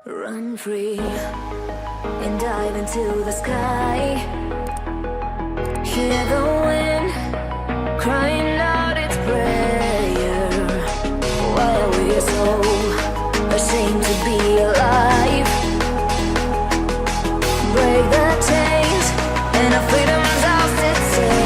Run free and dive into the sky. Hear the wind crying out its prayer. Why are we so ashamed to be alive? Break the chains and our freedom's ours to take.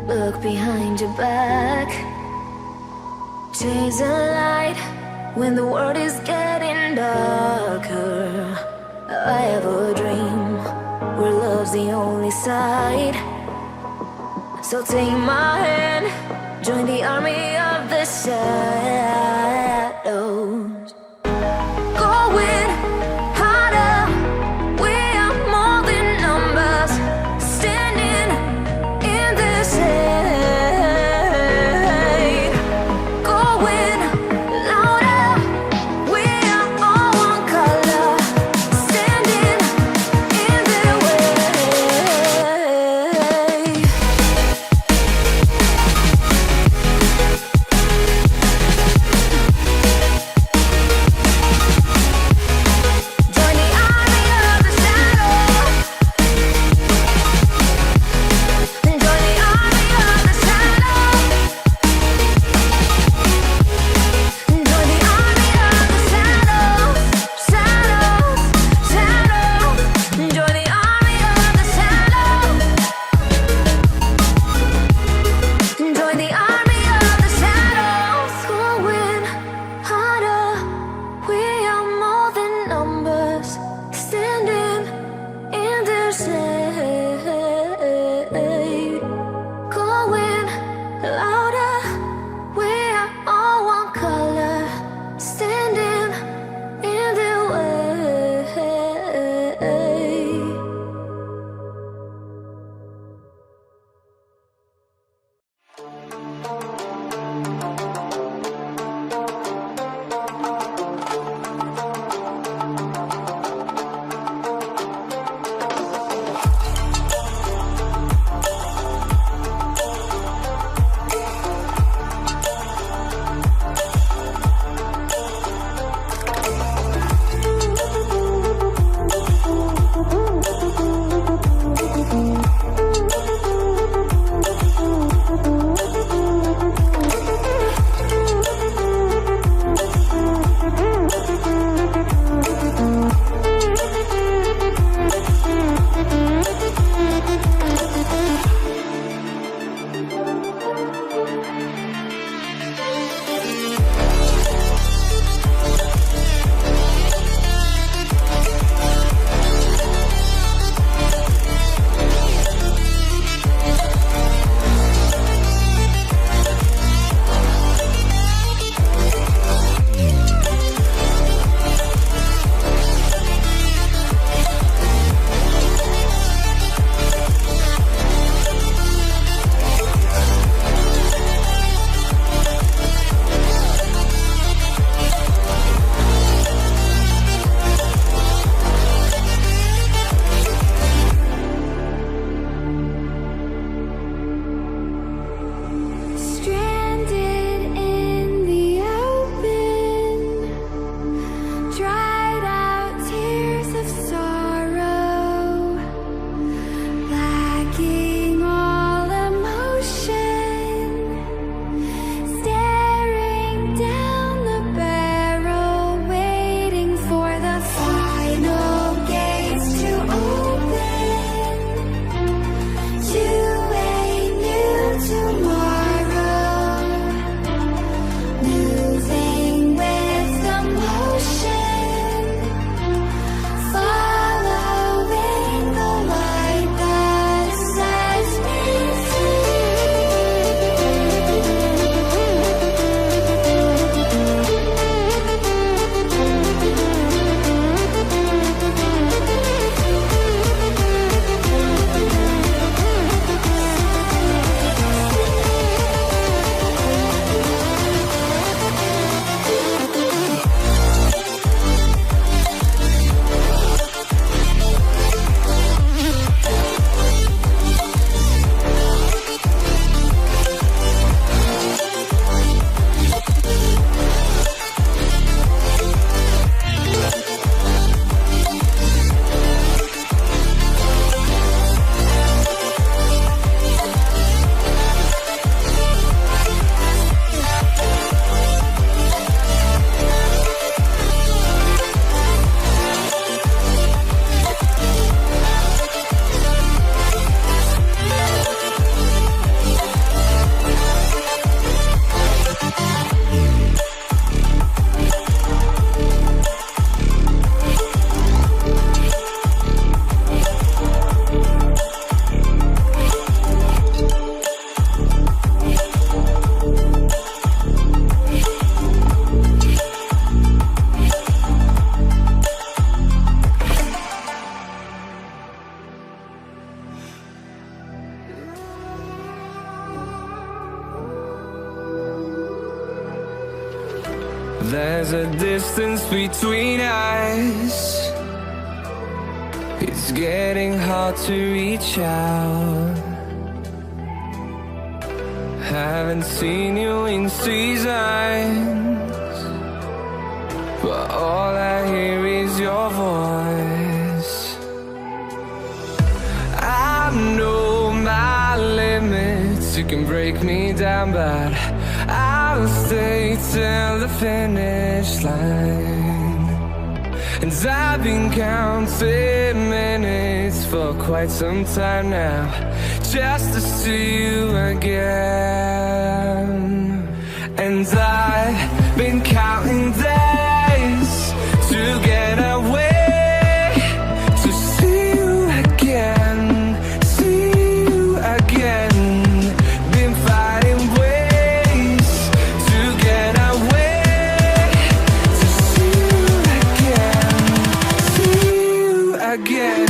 Look behind your back. Chase a light when the world is getting darker. I have a dream where love's the only side. So take my hand, join the army of the shadows. Going harder, we are more than numbers. Standing in this shade. Going louder, we are all one color. Standing in their way. There's a distance between us. It's getting hard to reach out. Haven't seen you in seasons, but all I hear is your voice. I know my limits, you can break me down, but I'll stay till the finish line. And I've been counting minutes for quite some time now, just to see you again. And I've been counting days to get away, to see you again, see you again. Been fighting ways to get away, to see you again, see you again.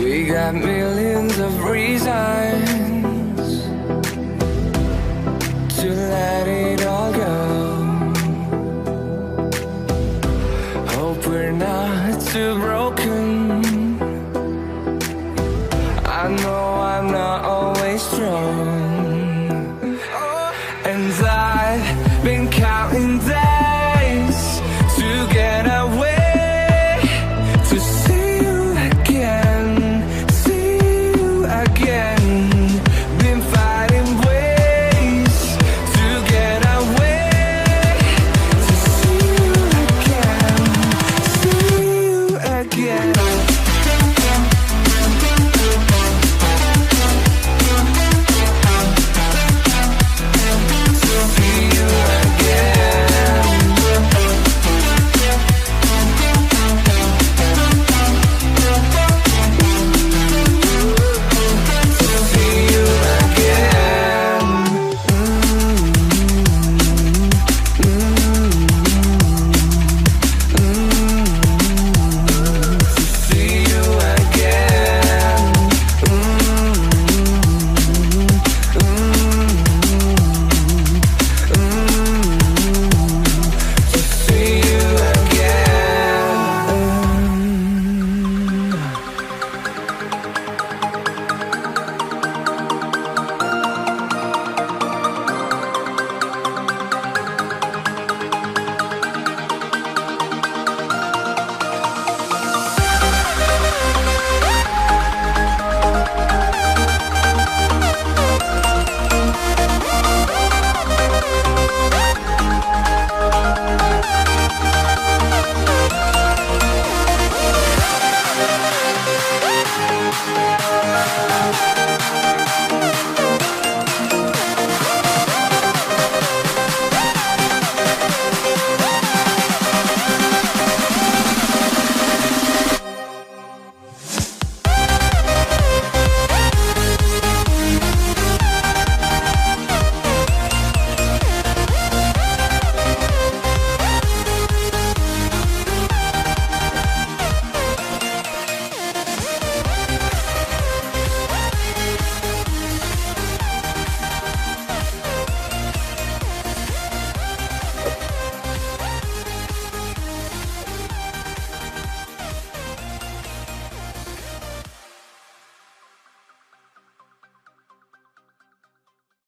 We got millions of reasons to let it all go. Hope we're not too broken. I know I'm not always strong,